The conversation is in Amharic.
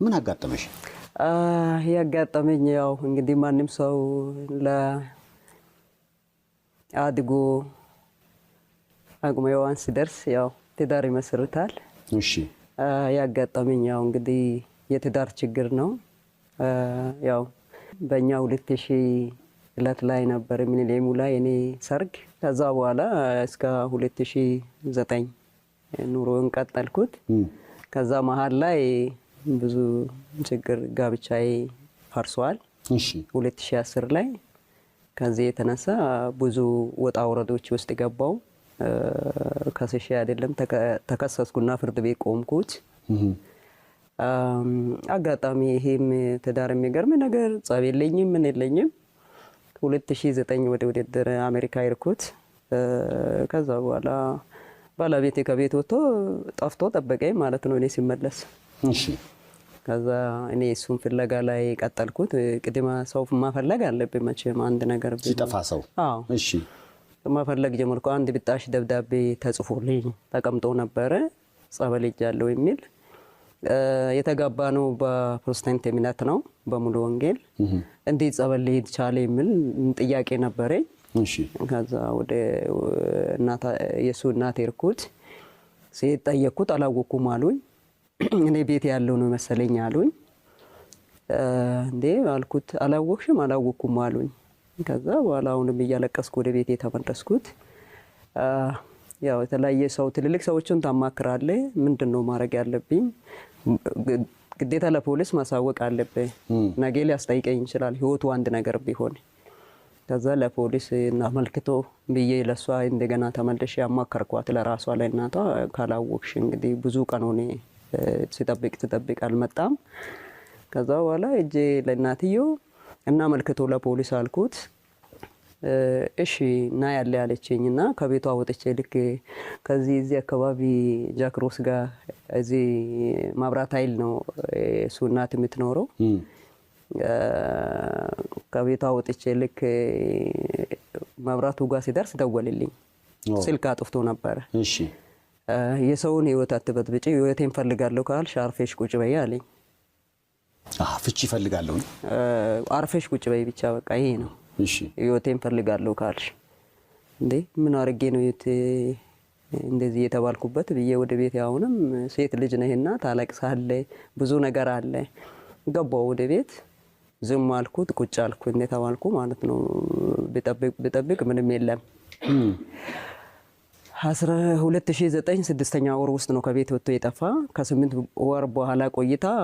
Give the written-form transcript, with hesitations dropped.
ምን አጋጠመሽ? ያጋጠመኝ ያው እንግዲህ ማንም ሰው ለአድጎ አቅመ ሔዋን ሲደርስ ያው ትዳር ይመሰርታል። እሺ። ያጋጠመኝ ያው እንግዲህ የትዳር ችግር ነው። ያው በእኛ 2000 እለት ላይ ነበር ሚሊኒየሙ ላይ እኔ ሰርግ። ከዛ በኋላ እስከ 2009 ኑሮን ቀጠልኩት። ከዛ መሃል ላይ ብዙ ችግር ጋብቻዬ ፈርሷል። እሺ። 2010 ላይ ከዚህ የተነሳ ብዙ ወጣ ወረዶች ውስጥ ገባው። ከስሼ አይደለም ተከሰስኩና ፍርድ ቤት ቆምኩት። አጋጣሚ ይሄም ትዳር የሚገርም ነገር ጸብ የለኝም ምን የለኝም። 2009 ወደ ውድድር አሜሪካ ሄድኩት። ከዛ በኋላ ባለቤቴ ከቤት ወጥቶ ጠፍቶ ጠበቀኝ ማለት ነው እኔ ሲመለስ። እሺ። ከዛ እኔ እሱን ፍለጋ ላይ ቀጠልኩት። ቅድመ ሰው ማፈለግ አለብኝ መቼም አንድ ነገር ሲጠፋ ሰው። አዎ እሺ። ማፈለግ ጀመርኩ። አንድ ብጣሽ ደብዳቤ ተጽፎልኝ ተቀምጦ ነበረ ጸበል ሄጃለሁ የሚል። የተጋባ ነው በፕሮቴስታንት እምነት ነው በሙሉ ወንጌል። እንዴት ጸበል ሊሄድ ቻለ የሚል ጥያቄ ነበረኝ። እሺ። ከዛ ወደ የሱ እናት ሄድኩት። ሲጠየቅኩት አላወኩም አሉኝ። እኔ ቤት ያለው ነው መሰለኝ አሉኝ። እንዴ አልኩት አላወቅሽም? አላወኩም አሉኝ። ከዛ በኋላ አሁንም እያለቀስኩ ወደ ቤት የተመለስኩት። ያው የተለያየ ሰው ትልልቅ ሰዎችን ታማክራለህ። ምንድነው ማድረግ ያለብኝ? ግዴታ ለፖሊስ ማሳወቅ አለብኝ። ነገ ሊያስጠይቀኝ ይችላል ህይወቱ አንድ ነገር ቢሆን። ከዛ ለፖሊስ እናመልክቶ ብዬ ለሷ እንደገና ተመልሼ ያማከርኳት ለራሷ ለእናቷ። ካላወቅሽ እንግዲህ ብዙ ቀን ሆነ ሲጠብቅ አልመጣም። ከዛ በኋላ እጄ ለእናትየው እናመልክቶ ለፖሊስ አልኩት። እሺ እና ያለ ያለችኝና ከቤቷ ወጥቼ ልክ ከዚህ እዚህ አካባቢ ጃክሮስ ጋር እዚህ ማብራት ኃይል ነው እሱ እናት የምትኖረው። ከቤቷ ወጥቼ ልክ ማብራቱ ጋር ሲደርስ ደወለልኝ። ስልክ አጥፍቶ ነበር። እሺ። የሰውን ህይወት አትበጥብጪ፣ ህይወቴን ፈልጋለሁ ካልሽ አርፈሽ ቁጭ በይ አለኝ። ፍቺ ፈልጋለሁ። አርፈሽ ቁጭ በይ ብቻ በቃ ይሄ ነው። እሺ። ህይወቴን ፈልጋለሁ ካልሽ። እንዴ ምን አርጌ ነው እንደዚህ የተባልኩበት ብዬ ወደ ቤት አሁንም ሴት ልጅ ነህና ታለቅሳለህ፣ ብዙ ነገር አለ። ገባው ወደ ቤት ዝም አልኩት፣ ቁጭ አልኩ እንደተባልኩ ማለት ነው። ብጠብቅ ምንም የለም። 2009 6ኛ ወር ውስጥ ነው ከቤት ወጥቶ የጠፋ። ከ8 ወር በኋላ ቆይታ